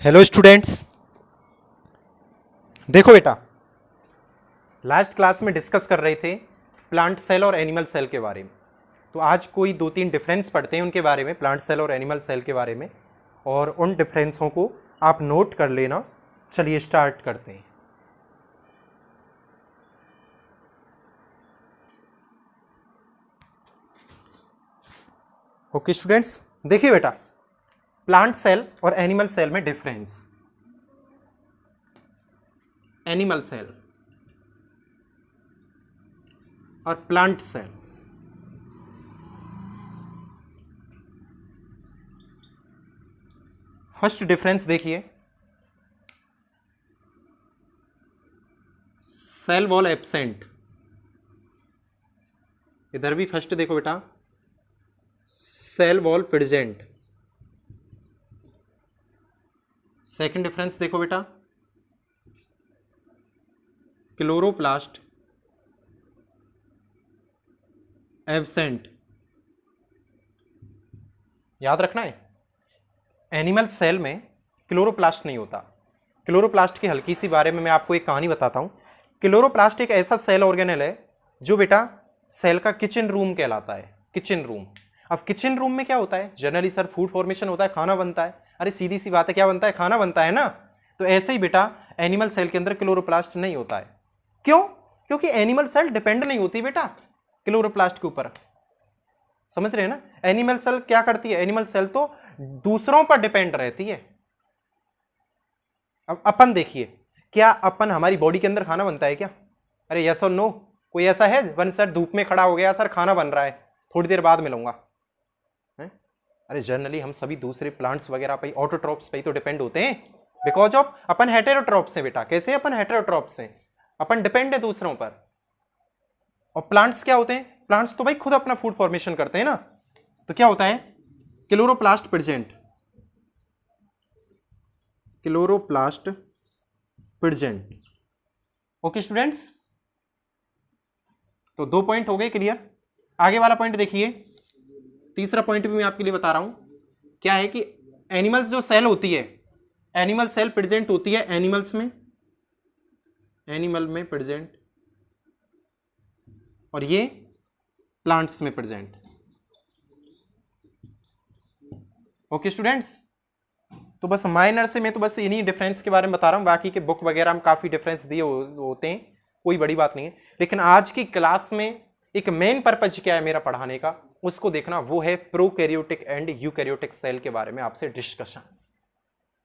Hello students, देखो बेटा, last class में डिस्कस कर रहे थे प्लांट सेल और एनिमल सेल के बारे में। तो आज कोई दो तीन डिफरेंस पढ़ते हैं उनके बारे में, प्लांट सेल और एनिमल सेल के बारे में, और उन डिफरेंसों को आप नोट कर लेना। चलिए स्टार्ट करते हैं। ओके स्टूडेंट्स, देखिए बेटा, प्लांट सेल और एनिमल सेल में डिफरेंस। एनिमल सेल और प्लांट सेल, फर्स्ट डिफरेंस देखिए, सेल वॉल एब्सेंट। इधर भी फर्स्ट देखो बेटा, cell wall present. Second difference देखो बेटा, क्लोरोप्लास्ट एब्सेंट। याद रखना है, एनिमल सेल में क्लोरोप्लास्ट नहीं होता। क्लोरोप्लास्ट की हल्की सी बारे में मैं आपको एक कहानी बताता हूं। क्लोरोप्लास्ट एक ऐसा सेल ऑर्गेनेल है जो बेटा सेल का किचन रूम कहलाता है। Kitchen room. अब किचन रूम में क्या होता है? जनरली सर फूड फॉर्मेशन होता है, खाना बनता है। अरे सीधी सी बात है, क्या बनता है? खाना बनता है ना। तो ऐसे ही बेटा एनिमल सेल के अंदर क्लोरोप्लास्ट नहीं होता है। क्यों? क्योंकि एनिमल सेल डिपेंड नहीं होती बेटा क्लोरोप्लास्ट के ऊपर। समझ रहे हैं ना? एनिमल सेल क्या करती है? एनिमल सेल तो दूसरों पर डिपेंड रहती है। अब अपन देखिए, क्या अपन हमारी बॉडी के अंदर खाना बनता है क्या? अरे यस और नो? कोई ऐसा है वन सर धूप में खड़ा हो गया, सर खाना बन रहा है, थोड़ी देर बाद मिलूंगा? अरे जनरली हम सभी दूसरे प्लांट्स वगैरह पे, ऑटोट्रॉप्स पे तो डिपेंड होते हैं, बिकॉज ऑफ अपन हेटेरोट्रॉप्स हैं बेटा। कैसे? अपन हेटेरोट्रॉप्स हैं, अपन डिपेंड है दूसरों पर। और प्लांट्स क्या होते हैं? प्लांट्स तो भाई खुद अपना फूड फॉर्मेशन करते हैं ना। तो क्या होता है? Chloroplast present. Chloroplast present. Okay students, तो 2 पॉइंट हो गए क्लियर। आगे वाला पॉइंट देखिए, तीसरा पॉइंट भी मैं आपके लिए बता रहा हूं। क्या है कि एनिमल्स जो सेल होती है, एनिमल सेल प्रेजेंट होती है एनिमल्स में, एनिमल में प्रेजेंट, और ये प्लांट्स में प्रेजेंट। ओके स्टूडेंट्स, तो बस माइनर से मैं तो बस इन्हीं डिफरेंस के बारे में बता रहा हूं। बाकी के बुक वगैरह में काफी डिफरेंस दिए होते हैं, कोई बड़ी बात नहीं है। लेकिन आज की क्लास में एक मेन पर्पज क्या है मेरा पढ़ाने का, उसको देखना। वो है प्रोकैरियोटिक एंड यूकैरियोटिक सेल के बारे में आपसे डिस्कशन।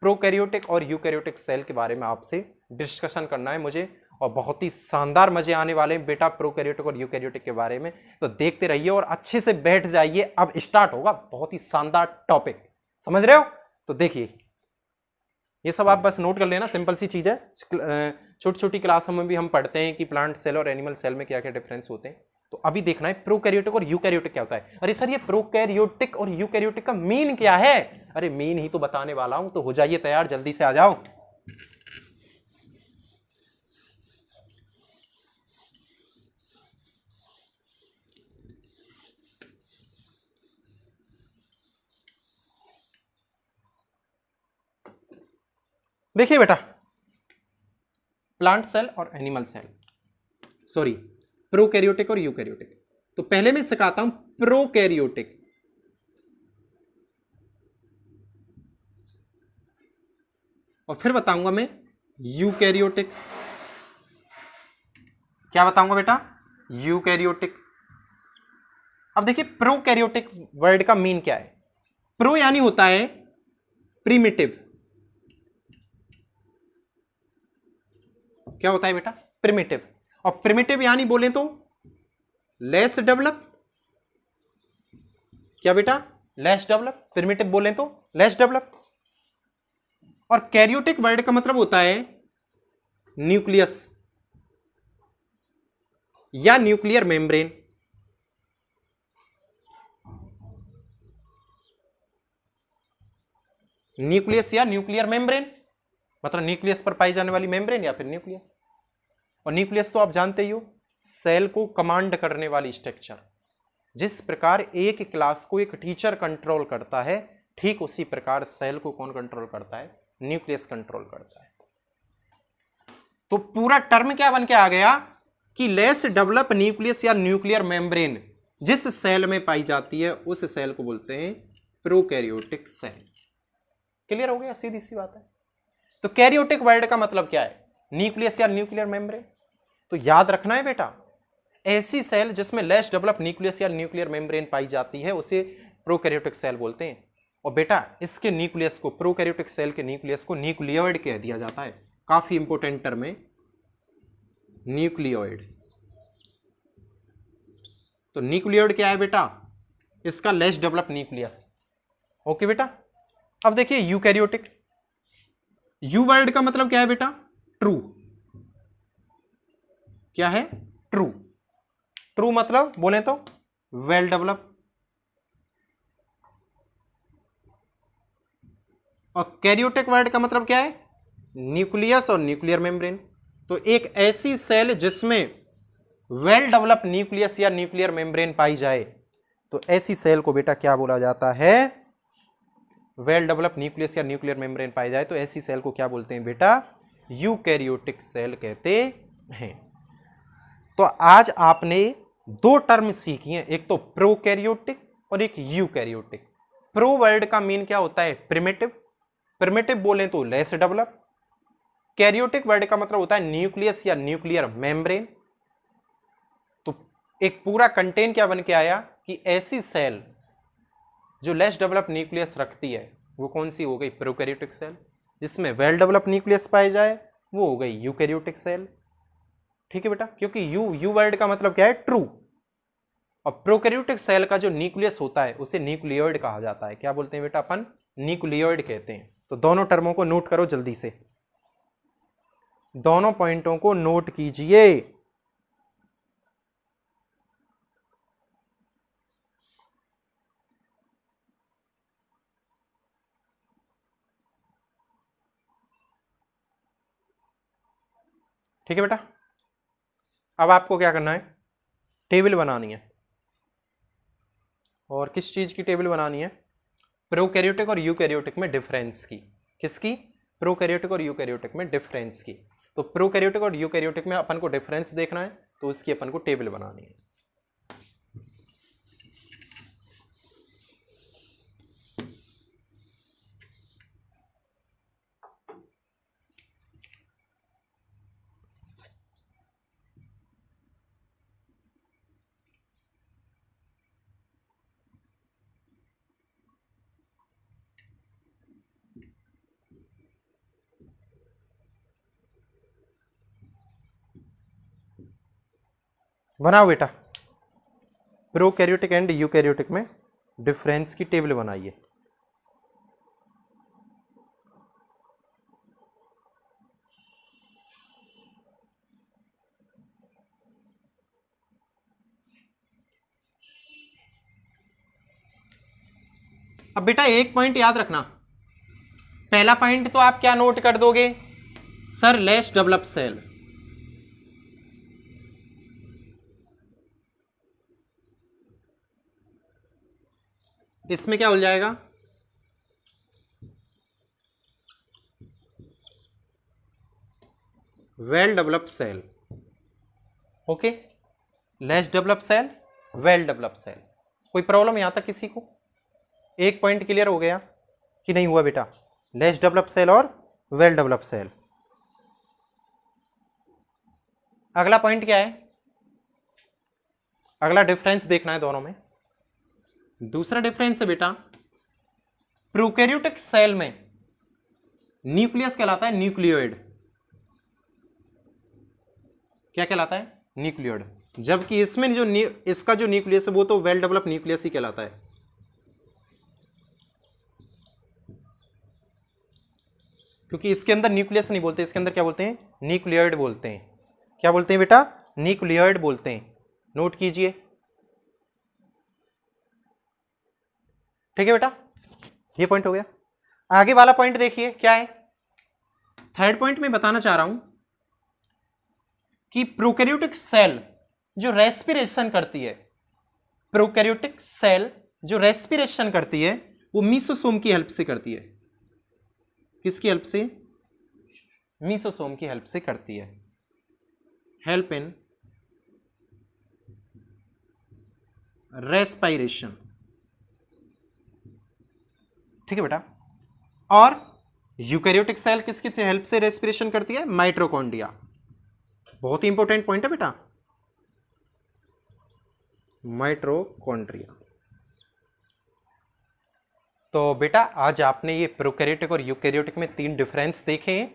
प्रोकैरियोटिक और यूकैरियोटिक सेल के बारे में आपसे डिस्कशन करना है मुझे, और बहुत ही शानदार मजे आने वाले हैं बेटा प्रोकैरियोटिक और यूकैरियोटिक के बारे में। तो देखते रहिए और अच्छे से बैठ जाइए। अब स्टार्ट होगा बहुत ही शानदार टॉपिक, समझ रहे हो? तो देखिए, ये सब आप बस नोट कर लेना, सिंपल सी चीज है। छोटी छोटी क्लासों में भी हम पढ़ते हैं कि प्लांट सेल और एनिमल सेल में क्या क्या डिफरेंस होते हैं। तो अभी देखना है प्रोकैरियोटिक और यूकैरियोटिक क्या होता है। अरे सर ये प्रोकैरियोटिक और यूकैरियोटिक का मीन क्या है? अरे मीन ही तो बताने वाला हूं, तो हो जाइए तैयार, जल्दी से आ जाओ। देखिए बेटा, प्लांट सेल और एनिमल सेल, सॉरी प्रोकैरियोटिक और यूकैरियोटिक। तो पहले मैं सिखाता हूं प्रोकैरियोटिक, और फिर बताऊंगा मैं यूकैरियोटिक। क्या बताऊंगा बेटा? यूकैरियोटिक। अब देखिए प्रोकैरियोटिक वर्ड का मीन क्या है। प्रो यानी होता है प्रिमिटिव। क्या होता है बेटा? प्रिमिटिव। और प्रिमिटिव यानी बोले तो लेस डेवलप। क्या बेटा? Less develop. प्रिमिटिव बोले तो लेस डेवलप। और कैरियोटिक वर्ड का मतलब होता है न्यूक्लियस या न्यूक्लियर मेम्ब्रेन। न्यूक्लियस या न्यूक्लियर मेम्ब्रेन मतलब न्यूक्लियस पर पाई जाने वाली मेम्ब्रेन या फिर न्यूक्लियस। और न्यूक्लियस तो आप जानते ही हो, सेल को कमांड करने वाली स्ट्रक्चर। जिस प्रकार एक क्लास को एक टीचर कंट्रोल करता है, ठीक उसी प्रकार सेल को कौन कंट्रोल करता है? न्यूक्लियस कंट्रोल करता है। तो पूरा टर्म क्या बन के आ गया कि लेस डेवलप न्यूक्लियस या न्यूक्लियर मेम्ब्रेन जिस सेल में पाई जाती है उस सेल को बोलते हैं प्रोकैरियोटिक सेल। क्लियर हो गया, सीधी सी बात है। तो कैरियोटिक वर्ड का मतलब क्या है? न्यूक्लियस या न्यूक्लियर मेम्ब्रेन। तो याद रखना है बेटा, ऐसी सेल जिसमें लेस डेवलप न्यूक्लियस या न्यूक्लियर मेम्ब्रेन पाई जाती है उसे प्रोकैरियोटिक सेल बोलते हैं। और बेटा इसके न्यूक्लियस को, प्रोकैरियोटिक सेल के न्यूक्लियस को न्यूक्लियोइड कह दिया जाता है। काफी इंपोर्टेंट टर्म है न्यूक्लियोइड। तो न्यूक्लियोइड क्या है बेटा? इसका लेस डेवलप न्यूक्लियस। ओके बेटा, अब देखिए यूकैरियोटिक। यू वर्ड का मतलब क्या है बेटा? ट्रू। क्या है? ट्रू। ट्रू मतलब बोले तो वेल डेवलप। और कैरियोटिक वर्ड का मतलब क्या है? न्यूक्लियस और न्यूक्लियर मेम्ब्रेन। तो एक ऐसी सेल जिसमें वेल डेवलप न्यूक्लियस या न्यूक्लियर मेम्ब्रेन पाई जाए तो ऐसी सेल को बेटा क्या बोला जाता है? वेल डेवलप न्यूक्लियस या न्यूक्लियर मेम्ब्रेन पाई जाए तो ऐसी सेल को क्या बोलते हैं बेटा? यूकैरियोटिक सेल कहते हैं। तो आज आपने दो टर्म सीखी हैं, एक तो प्रोकैरियोटिक और एक यूकैरियोटिक। प्रो वर्ड का मीन क्या होता है? प्रिमिटिव। प्रिमिटिव बोलें तो लेस डेवलप। कैरियोटिक वर्ड का मतलब होता है न्यूक्लियस या न्यूक्लियर मेम्ब्रेन। तो एक पूरा कंटेंट क्या बन के आया कि ऐसी सेल जो लेस डेवलप न्यूक्लियस रखती है वो कौन सी हो गई? Prokaryotic cell. जिसमें वेल डेवलप न्यूक्लियस पाए जाए वो हो गई यूकैरियोटिक सेल। ठीक है बेटा, क्योंकि यू वर्ड का मतलब क्या है? ट्रू। और प्रोकैरियोटिक सेल का जो न्यूक्लियस होता है उसे न्यूक्लियोइड कहा जाता है। क्या बोलते हैं बेटा? अपन न्यूक्लियोइड कहते हैं। तो दोनों टर्मों को नोट करो जल्दी से, दोनों पॉइंटों को नोट कीजिए। ठीक है बेटा, अब आपको क्या करना है? टेबल बनानी है। और किस चीज की टेबल बनानी है? प्रोकैरियोटिक और यूकैरियोटिक में डिफरेंस की। किसकी? प्रोकैरियोटिक और यूकैरियोटिक में डिफरेंस की। तो प्रोकैरियोटिक और यूकैरियोटिक में अपन को डिफरेंस देखना है तो उसकी अपन को टेबल बनानी है। बनाओ बेटा, प्रोकैरियोटिक एंड यूकैरियोटिक में डिफरेंस की टेबल बनाइए। अब बेटा एक पॉइंट याद रखना। पहला पॉइंट तो आप क्या नोट कर दोगे? Sir less develop cell. इसमें क्या हो जाएगा? Well develop cell. Okay, less develop cell, well develop cell. कोई प्रॉब्लम यहां तक किसी को? एक पॉइंट क्लियर हो गया कि नहीं हुआ बेटा? लेस डेवलप सेल और वेल डेवलप सेल। अगला पॉइंट क्या है? अगला डिफरेंस देखना है दोनों में। दूसरा डिफरेंस है बेटा, प्रोकैरियोटिक सेल में न्यूक्लियस कहलाता है न्यूक्लियोइड। क्या कहलाता है? न्यूक्लियोइड। जबकि इसमें जो इसका जो न्यूक्लियस है वो तो वेल डेवलप न्यूक्लियस ही कहलाता है। क्योंकि इसके अंदर न्यूक्लियस नहीं बोलते, इसके अंदर क्या बोलते हैं? न्यूक्लियोइड बोलते हैं। क्या बोलते हैं बेटा? न्यूक्लियोइड बोलते हैं। नोट कीजिए। ठीक है बेटा, ये पॉइंट हो गया। आगे वाला पॉइंट देखिए क्या है। थर्ड पॉइंट में बताना चाह रहा हूं कि प्रोकैरियोटिक सेल जो रेस्पिरेशन करती है, प्रोकैरियोटिक सेल जो रेस्पिरेशन करती है वो मीसोसोम की हेल्प से करती है। किसकी हेल्प से? मीसोसोम की हेल्प से करती है। हेल्प इन रेस्पिरेशन, ठीक है बेटा। और यूकैरियोटिक सेल किसकी हेल्प से रेस्पिरेशन करती है? माइटोकॉन्ड्रिया। बहुत ही इंपॉर्टेंट पॉइंट है बेटा, माइटोकॉन्ड्रिया। तो बेटा आज आपने ये प्रोकैरियोटिक और यूकैरियोटिक में 3 डिफरेंस देखे हैं।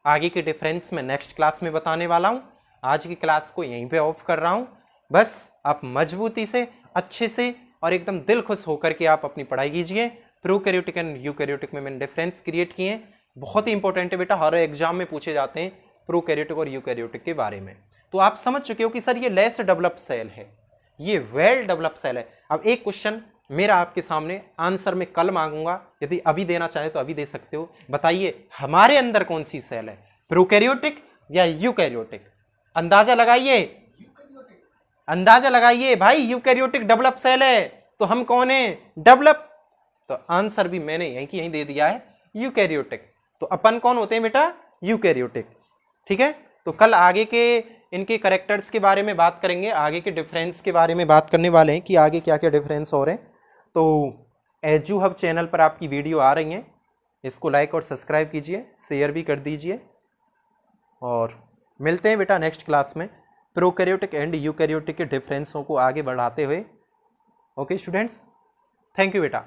आगे के डिफरेंस मैं नेक्स्ट क्लास में बताने वाला हूं। आज की क्लास को यहीं पे ऑफ कर रहा हूं। बस आप मजबूती से, अच्छे से और एकदम दिल खुश होकर के आप अपनी पढ़ाई कीजिए। प्रोकैरियोटिक एंड यूकैरियोटिक में मैंने डिफरेंस क्रिएट किए हैं, बहुत ही इंपॉर्टेंट है बेटा, हर एग्जाम में पूछे जाते हैं प्रोकैरियोटिक और यूकैरियोटिक के बारे में। तो आप समझ चुके हो कि सर ये लेस डेवलप सेल है, ये वेल डेवलप सेल है। अब एक क्वेश्चन मेरा आपके सामने आंसर में कल मांगूंगा, यदि अभी देना चाहे तो अभी दे सकते हो। बताइए हमारे अंदर कौन सी सेल है, प्रोकैरियोटिक या यूकैरियोटिक? अंदाजा लगाइए, अंदाजा लगाइए भाई। यूकैरियोटिक डेवलप सेल है तो हम कौन है? डेवलप। तो आंसर भी मैंने यहीं की यहीं दे दिया है, यूकैरियोटिक। तो अपन कौन होते हैं बेटा? यूकैरियोटिक, ठीक है। तो कल आगे के इनके करेक्टर्स के बारे में बात करेंगे, आगे के डिफरेंस के बारे में बात करने वाले हैं कि आगे क्या क्या डिफरेंस हो रहे हैं। तो एजू हब चैनल पर आपकी वीडियो आ रही हैं, इसको लाइक और सब्सक्राइब कीजिए, शेयर भी कर दीजिए। और मिलते हैं बेटा नेक्स्ट क्लास में प्रोकैरियोटिक एंड यूकैरियोटिक के डिफरेंसों को आगे बढ़ाते हुए। ओके स्टूडेंट्स, थैंक यू बेटा।